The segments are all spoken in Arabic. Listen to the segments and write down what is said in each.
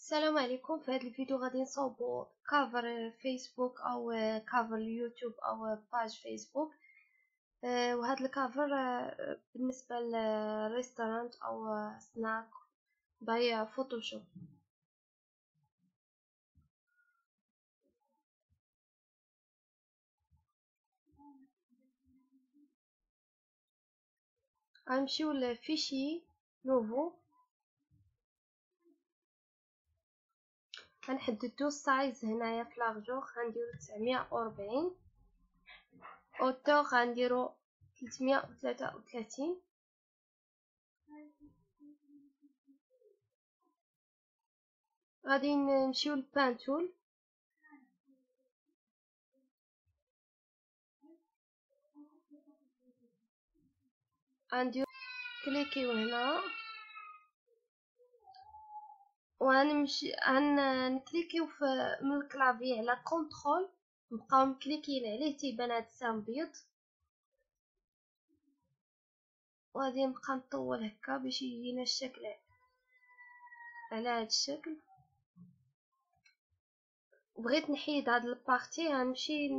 السلام عليكم. في هذا الفيديو غادي نصاوبوا كافر فيسبوك او كافر اليوتيوب او باج فيسبوك. وهذا الكافر بالنسبه للريستورانت او سناك باي فوتوشوب. غنمشيو لفيشي نوفو، غنحددو السايز هنايا في لارجور غنديرو 940، اوتور غنديرو 333. غادي نمشيو للبانتول، غنديرو كليكيو هنا وغنمشي نكليكيو من الكلافي على كونترول، نبقاو مكليكين عليه تيبان هاد السهم بيض، وغادي نبقى نطول هكا باش يجينا الشكل على هاد الشكل. بغيت نحيد هاد البارتي غنمشي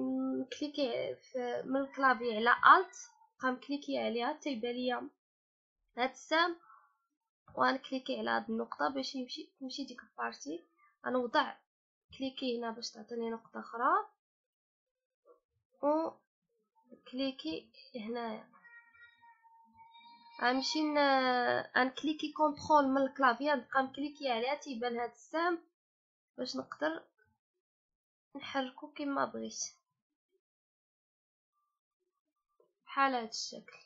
نكليكي من الكلافي على الت، نبقى مكليكي عليها تيبان ليا هاد السهم، وغنكليكي على هاد النقطه باش تمشي ديك البارتي. غنوضع كليكي هنا باش تعطيني نقطه اخرى، و كليكي هنايا. غنمشي نكليكي كونترول من الكلافي، نبقى مكليكي عليها تيبان هاد السهم باش نقدر نحركو كما بغيت بحال هاد الشكل.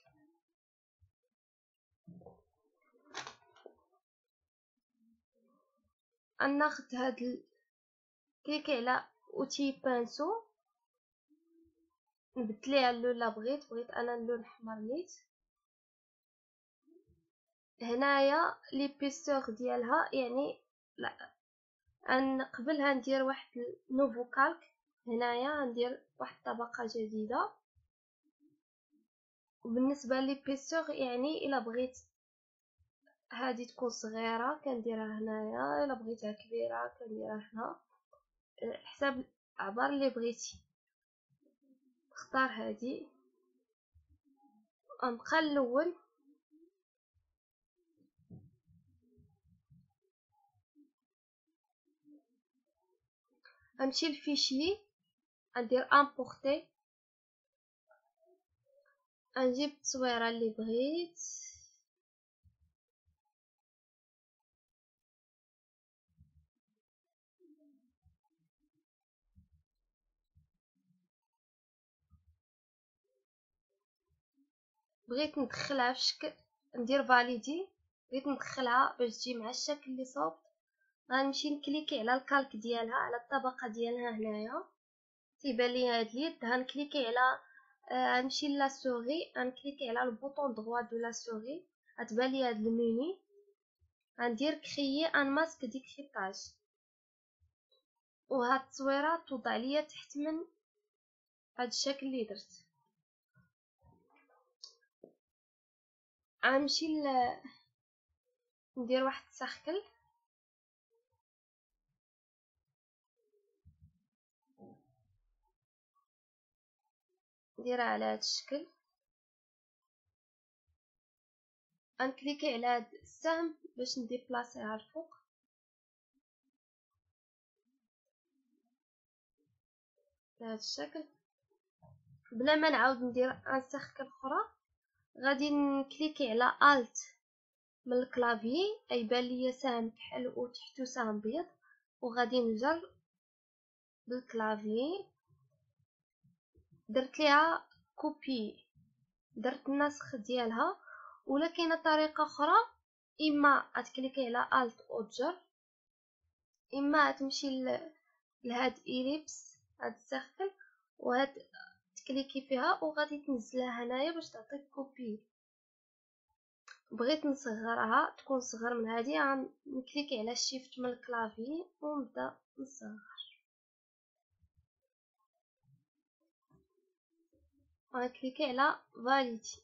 غناخد كليكي على اوتي بانسو، نبدل ليها اللون لا بغيت انا اللون الاحمر نيت. هنايا ليبيسور ديالها يعني لا، قبلها ندير واحد نوفو كالك، هنايا ندير واحد الطبقه جديده. وبالنسبه ليبيسور يعني الا بغيت هذه تكون صغيره كنديرها هنايا، الا بغيتها كبيره كنديرها هنا، حساب العبار اللي بغيتي. اختار هذه، غنبقى الاول غنمشي للفيشي، غندير امبورتي، غنجيب التصويره اللي بغيت، بغيت ندخلها في شكل ندير فاليدي، بغيت ندخلها باش تجي مع الشكل اللي صوبت. غنمشي نكليكي على الكالك ديالها، على الطبقه ديالها هنايا تيبان لي هاد اليد، غنكليكي على غنمشي لا سوري، غنكليكي على البوطون دروا دو لا سوري، غتبان لي هاد الميني، غندير كريي ان ماسك ديكريباج، وهاد التصويره توضع ليا تحت من هاد الشكل اللي درت. غنمشي ندير واحد السيركل، نديرها على هاد الشكل، غنكليكي على هاد السهم باش نديبلاسيها الفوق بهذا الشكل. بلا ما نعاود ندير ان سيركل اخرى، غادي نكليكي على الت من الكلافي، يبان ليا سهم كحل وتحتو سهم بيض، وغادي نجر بالكلافي، درت ليها كوبي، درت النسخ ديالها. ولا كاينه طريقه اخرى، اما غتكليكي على الت وتجر، اما تمشي لهاد إليبس هاد السيركل وهاد تكليكي فيها وغادي تنزلها هنايا باش تعطيك كوبي. بغيت نصغرها تكون صغر من هذه، غنكليكي على شيفت من الكلافي ونبدا نصغر، غنكليكي على فاليدي.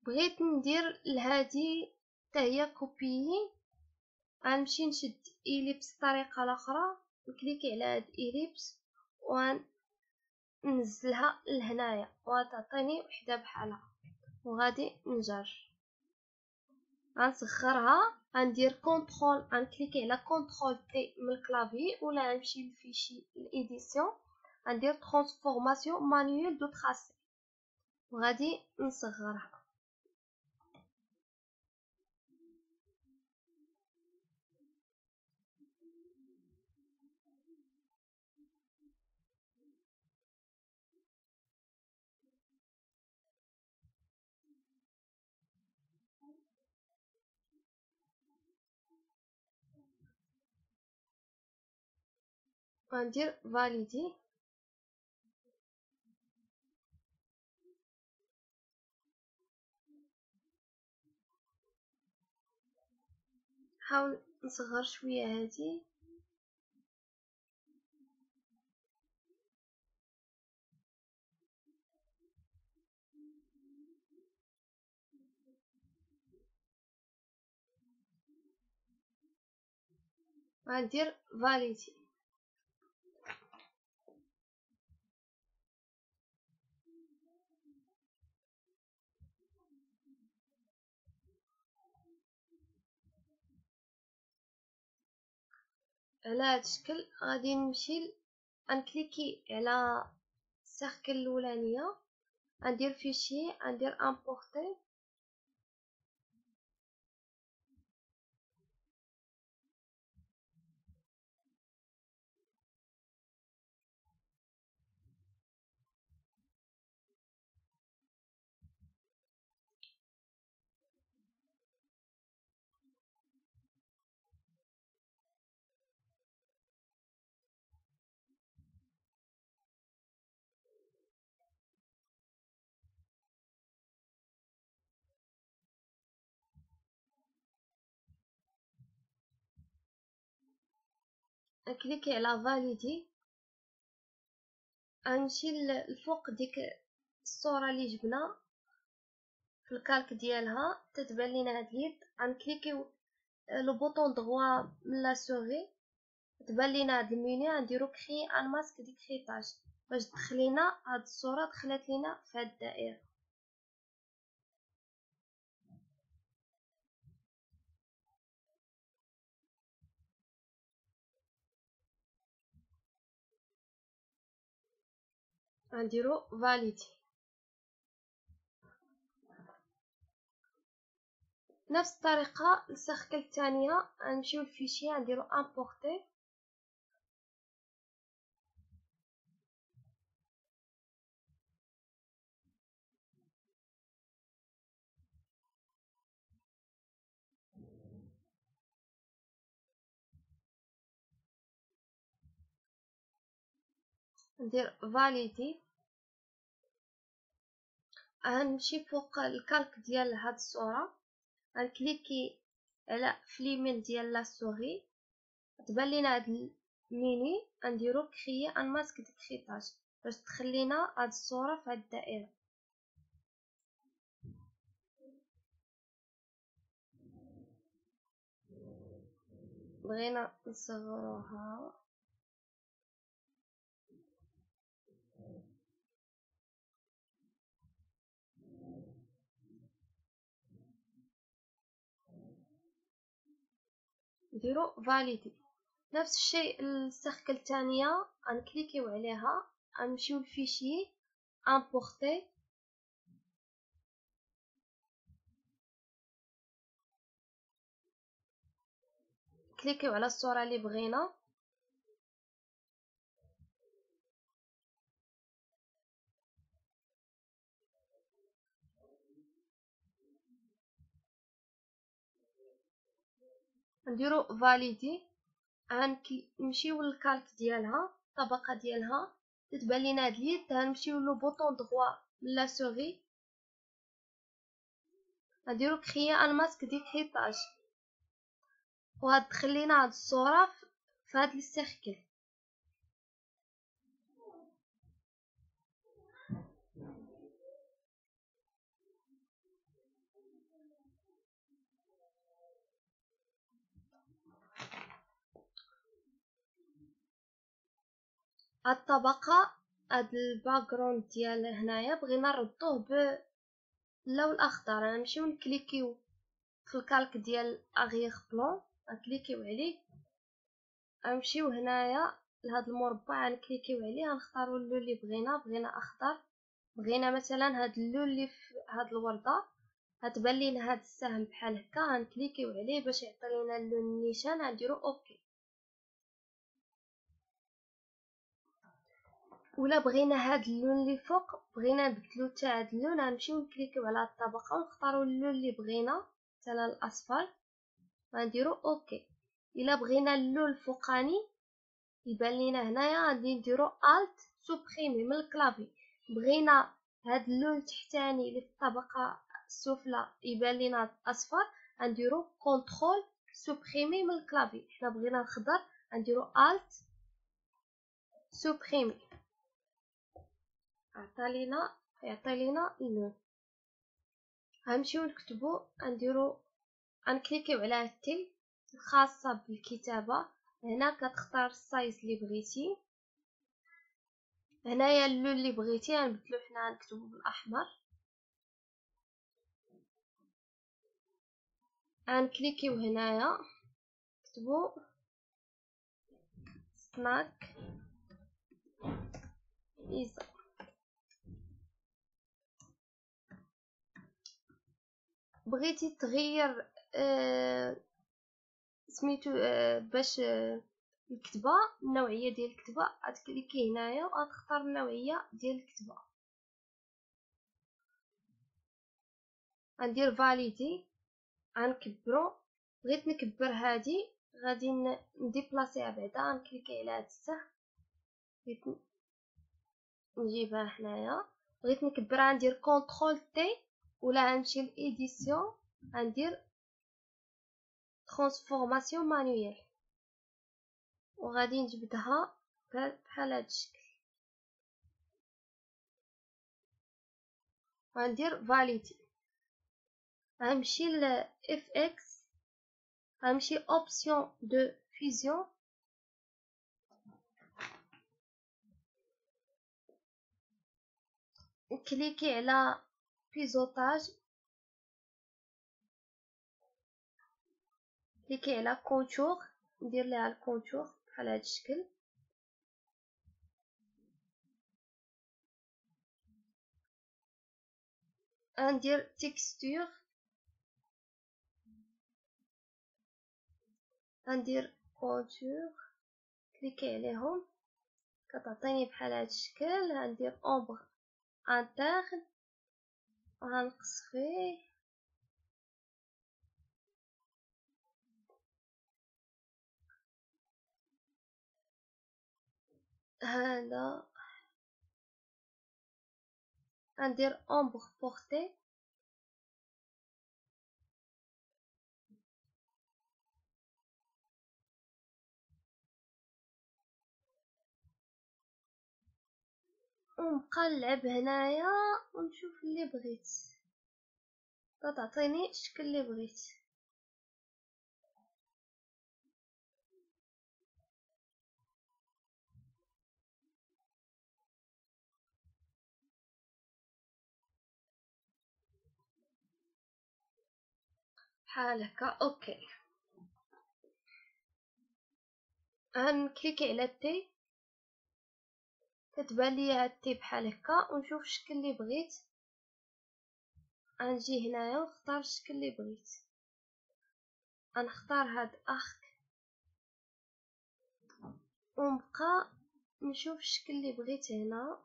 بغيت ندير لهذه حتى هي كوبي، غنمشي نشد إليبس الطريقه الاخرى، نكليكي على هاد إليبس وننزلها لهنايا وتعطيني وحده بحالها، وغادي نجر غنصغرها. غندير كونترول، غنكليكي على كونترول تي من الكلافي، ولا غنمشي للفيشي الاديسيون غندير ترانسفورماسيون مانيوال دو تراسي وغادي نصغرها. غندير فاليدي. نحاول نصغر شويه هادي. غندير فاليدي. على هاد الشكل غادي نمشي غنكليكي على السيركل الاولانيه، غندير فيشي، غندير امبورتي، نكليكي على فاليدي. غنمشي لفوق ديك الصوره اللي جبنا في الكالك ديالها، تتبان لينا هاد اليد، غنكليكيو لو بوطون دغوا من لا سوغي، تبان لينا هاد الميني، غنديرو كري ان ماسك ديكريتاج باش تدخلينا هاد الصوره، دخلت لينا في هاد الدائره. غنديرو فاليدي. نفس الطريقه السيركل الثانيه غنمشيو للفيشي، غنديرو امبورتي، ندير فاليدي. غنمشي فوق الكالك ديال هاد الصوره، غنكليكي على فليمين ديال لا سوغي، تبان لينا هاد الميني، غنديرو كريي ان ماسك ديكريتاج باش تخلينا هاد الصوره في هاد الدائره. بغينا نصغروها، نديرو فاليدي. نفس الشيء السيركل الثانيه غنكليكيو عليها، غنمشيو للفيشي امبورتي، كليكيو على الصوره اللي بغينا، نديرو فاليدي. غنمشيو للكالك ديالها، الطبقه ديالها تتبان لينا هاد اليد، غنمشيو لو بوطون دغوا من لا سوغي، غنديرو كريي ان ماسك ديكريتاج وغتخلينا هاد الصوره في هاد السيركل. هاد الطبقه، هاد الباكغراوند ديال هنايا بغينا نردوه باللون الاخضر. غنمشيو نكليكيو في الكالك ديال اغيغ بلون، غنكليكيو عليه، غنمشيو هنايا لهاد المربع غنكليكيو عليه، غنختاروا اللون اللي بغينا اخضر. بغينا مثلا هاد اللون اللي في هاد الورده، غتبان لينا هاد السهم بحال هكا، غنكليكيو عليه باش يعطي لينا اللون النيشان، غنديرو اوكي. ولا بغينا هاد اللون اللي فوق، بغينا نبدلو حتى هاد اللون، غنمشيو نكليكيو على هاد الطبقه ونختاروا اللون اللي بغينا مثلا الاصفر، غنديرو اوكي. الا بغينا اللون الفوقاني يبان لينا هنايا، غادي نديرو الت سوبريمي من الكلافي. بغينا هاد اللون التحتاني اللي في الطبقه السفلى يبان لينا اصفر، غنديرو كونترول سوبريمي من الكلافي. حنا بغينا الخضر، غنديرو الت سوبريمي، يعطي لينا اللون. غنمشيو نكتبو، غنكليكيو على التي الخاصه بالكتابه. هنا كتختار السايز اللي بغيتي، هنايا اللون اللي بغيتي غنبدلو، حنا غنكتبو بالاحمر. غنكليكيو هنايا نكتبو سناك إيزا. بغيتي تغير سميتو باش الكتبه، النوعيه ديال الكتبه، غتكليكي هنايا وغتختار النوعيه ديال الكتبه. غندير فاليدي، غنكبرو. بغيت نكبر هادي، غادي نديبلاسيها بعدا، غنكليكي على هاد السهم، بغيت نجيبها هنايا. بغيت نكبرها ندير كونترول تي، ولا غنمشي لإيديسيون غندير ترانسفورماسيون مانويل، وغادي نجبدها بحال هاد الشكل. غندير فاليدي، غنمشي ل اف اكس، غنمشي اوبسيون دو فيزيون، كليكي على بيزوتاج، كليكي على كونتور، ندير ليها الكونتور بحال هاد الشكل. غندير تيكستور، غندير كونتور، كليكي عليهم كتعطيني بحال هاد الشكل. غندير اومبر انترن، غنقص فيه هذا، غندير اومبر بورتي، ونبقى نلعب هنايا ونشوف اللي بغيت، تعطيني الشكل اللي بغيت. بحال هكا اوكي. غنكليكي على التي، كتبان لي هاد التي بحال هكا، ونشوف الشكل اللي بغيت. غنجي هنايا ونختار الشكل اللي بغيت، غنختار هاد اخك، ونبقى نشوف الشكل اللي بغيت هنا.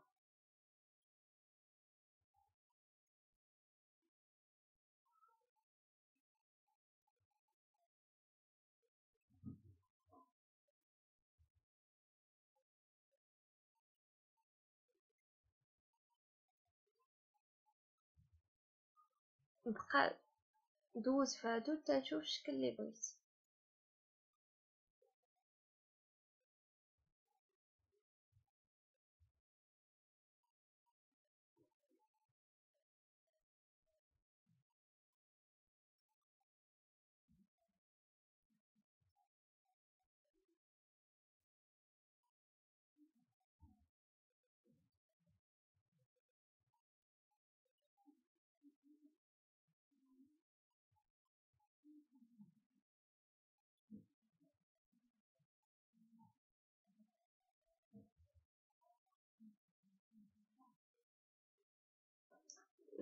نبقى ندوز في هادو حتى نشوف الشكل اللي بغيت.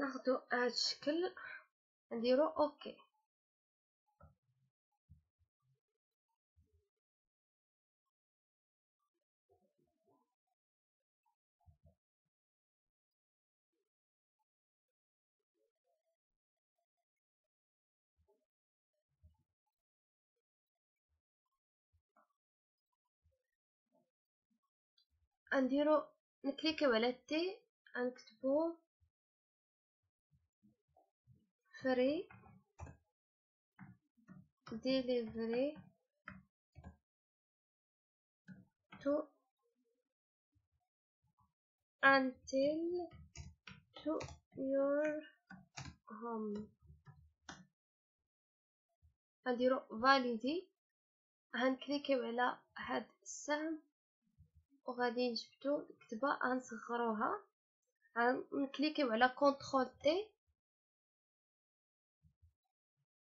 ناخدو هاد الشكل نديرو اوكي. نديرو نكليكيو على تي، نكتبو فري delivery to until to your home. نديرو فاليدي، هنكليكيو على هاد السهم وغادي نجبدو الكتبة غنصغروها، نكليكيو على كونترول تي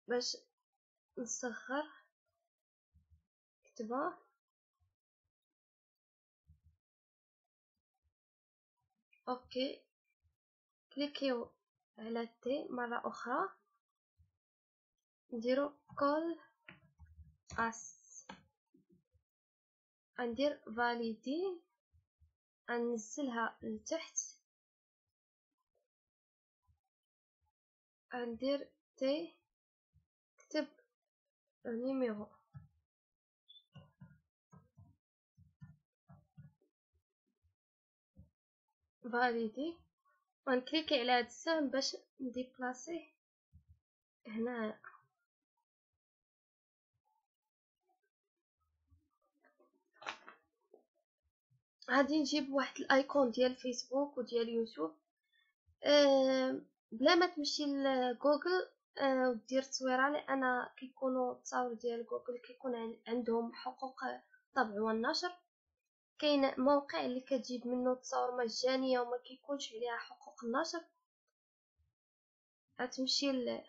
باش نصغر كتبة. اوكي، كليكيو على تي مرة اخرى، نديرو كول اس، ندير فاليدي، ننزلها لتحت، ندير تي، كتب نيميرو، فاليدي، ونكليكي على هاد السهم باش نديبلاسيه هنا. غادي نجيب واحد الايكون ديال فيسبوك وديال يوتيوب، بلا ما تمشي لجوجل ودير تصويره، لان كيكونوا التصاور ديال جوجل كيكون عندهم حقوق الطبع والنشر. كاين موقع اللي كتجيب منه التصاور مجانيه وما كيكونش عليها حقوق النشر، غتمشي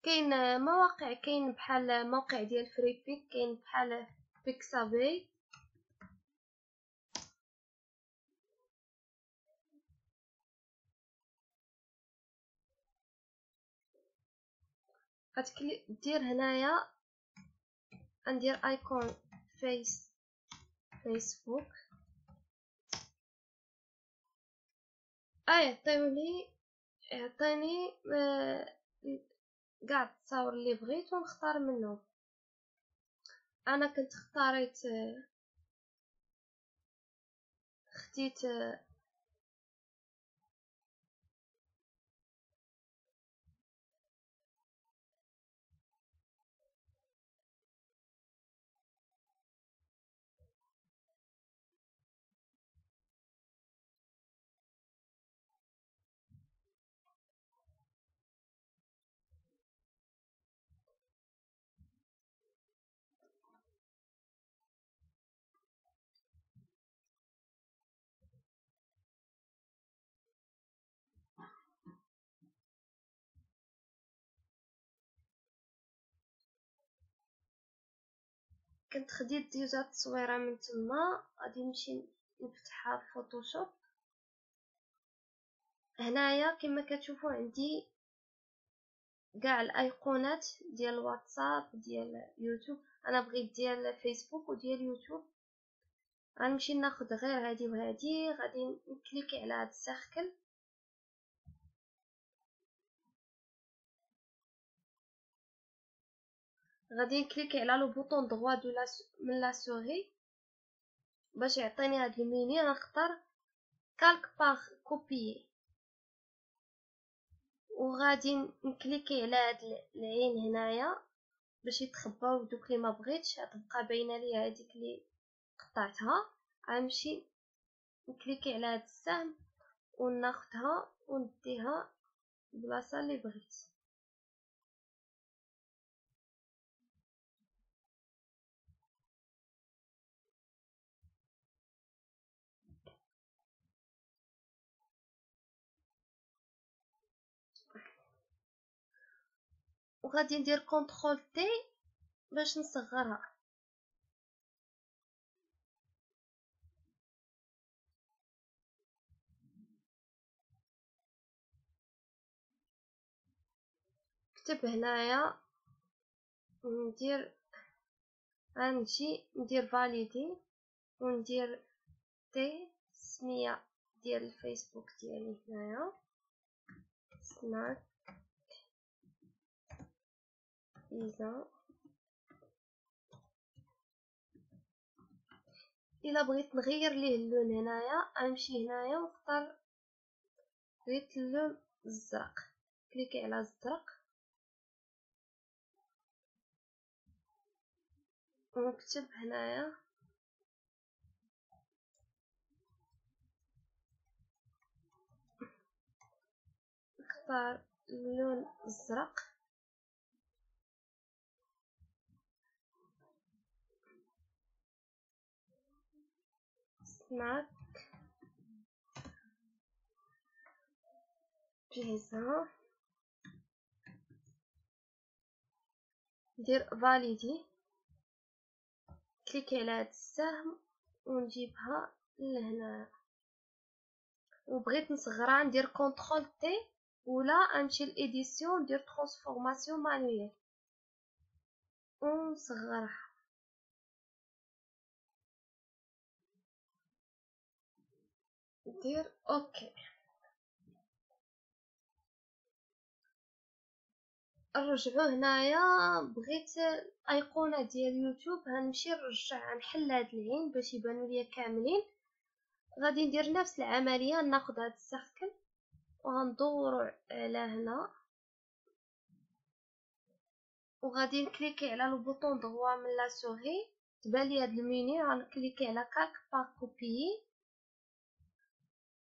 كاين مواقع، كاين بحال موقع ديال فري بيك، كاين بحال بيكسابي. دير هنايا ندير ايكون فيسبوك، يعطيني كاع التصاور اللي بغيت ونختار منهم. انا كنت خديت خديت ديجا التصويره من تما. غادي نمشي نفتحها في فوتوشوب. هنايا كما كتشوفوا عندي كاع الايقونات ديال الواتساب ديال يوتيوب. انا بغيت ديال فيسبوك وديال يوتيوب. غنمشي ناخذ غير هادي وهادي، غادي نكليكي على هاد السيركل، غادي نكليكي على لو بوطون droit من لا سوري باش يعطيني هاد الميني. غنختار كالك باغ كوبيي، وغادي نكليكي على هاد العين هنايا باش يتخباو دوك اللي ما بغيتش، غتبقى باينه لي هذيك اللي قطعتها. غنمشي نكليكي على هاد السهم وناخذها ونديها البلاصه اللي بغيت. وغادي ندير كونترول تي باش نصغرها. نكتب هنايا غنمشي ندير فاليدي وندير السمية ديال الفيسبوك ديالي هنايا سناك إذا الا بغيت نغير ليه اللون هنايا غنمشي هنايا ونختار بغيت اللون الزرق كليكي على الزرق ونكتب هنايا نختار اللون الزرق سناك جاهزة ندير فاليدي كليكي على هاد السهم ونجيبها لهنا وبغيت نصغرها ندير كونترول تي ولا نمشي لإديسيون ندير ترانسفورماسيون مانويل ونصغرها ندير اوكي نرجعو هنايا بغيت الايقونه ديال يوتيوب غنمشي نرجع نحل هاد العين باش يبانو ليا كاملين غادي ندير نفس العمليه ناخذ هاد السيركل وغندورو على هنا وغادي نكليكي على البوطون دروا من لا سوري تبان لي هاد الميني غنكليكي على كالك با كوبيي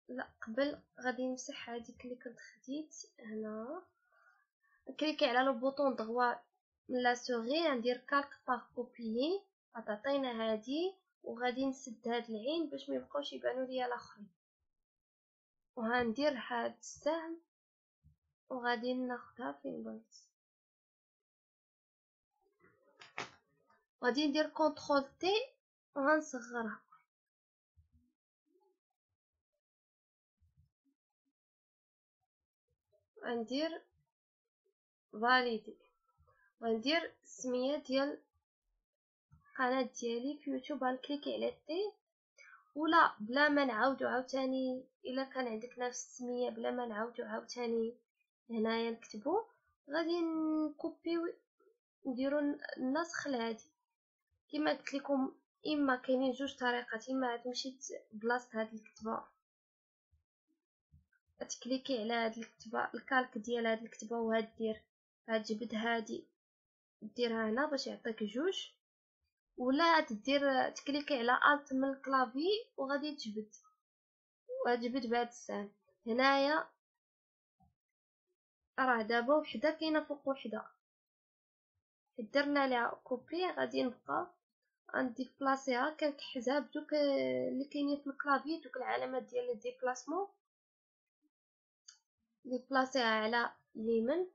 لا قبل غادي نمسح هذيك اللي كنت خديت هنا نكليكي على البوطون دروا من لا سوري ندير كالك با كوبيي غتعطينا هادي وغادي نسد هاد العين باش ما يبقاوش يبانوا ليا الاخرين وغندير هاد السهم وغادي ناخذها فين بغيت غادي ندير كونترول تي وغنصغرها غندير فاليدي غندير السميه ديال القناه ديالي في يوتيوب غنكليكي على تي ولا بلا ما نعاودو عاوتاني الا كان عندك نفس السميه بلا ما نعاودو عاوتاني هنايا نكتبو غادي نكوبيو نديرو النسخ لهادي كما قلت لكم اما كاينين جوج طريقات اما تمشي بلاصه هاد الكتبه تكليكي على هاد الكتبه الكالك ديال هاد الكتبه وهاد دير غتجبد هادي ديرها هنا باش يعطيك جوج ولا تدير تكليكي على الت من الكلافي وغادي تجبد بهاد السهم هنايا راه دابا وحده كاينه فوق وحده درنا لها كوبي غادي نبقى عندي بلاصيها كنكحزها بدوك اللي كاينين في الكلافي دوك العلامات ديال الديبلاسمون اللي بلاصيها على اليمين